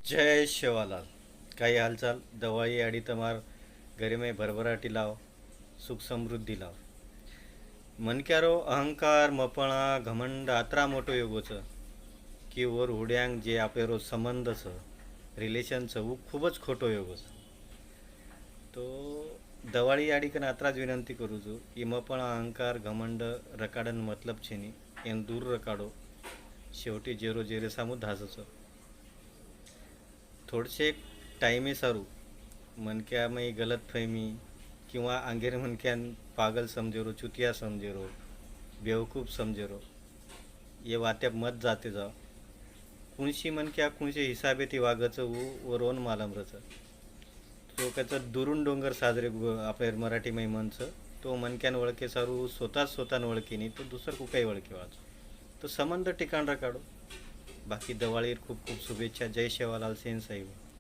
जय शेवालाल। काही हालचाल दवाई आडी तमार घरे में भरभराटी लाव, सुख समृद्धी लाव। मनक्यारो अहंकार मपणा घमंड आत्रा मोठो योगो छ की वर हुड्यांग जे आपेरो संबंध छ रिलेशन छ वो खूबच खोटो योगो छ। तो दवाळी आडी कन आत्राज विनंती करू છું એ પણ અહંકાર ઘમંડ રકાડન મતલબ છે ની એમ દૂર રકાડો शेवटी जेरो जेरे सामू धासच थोडशे टाईमे सारू मनक्यामध्ये गलतफहमी किंवा आंगेर मनक्यान पागल समजेरो चुतिया समजेरो बेवकूफ समजेरो ये वात्या मत जाते जा कुणशी मनक्या कुणशे हिसाबे ती वागचं व रोन मालम रच तो त्याचं दुरून डोंगर साजरे आपल्या मराठीमध्ये म्हणचं तो मनक्यान ओळखे सारू स्वतःन ओळखी नाही तो दुसरं कुकाही ओळखे वाच तो संबंध ठिकाण काढो बाकी दवाळीर खूप खूप शुभेच्छा जय शेवालाल सेन साहेब।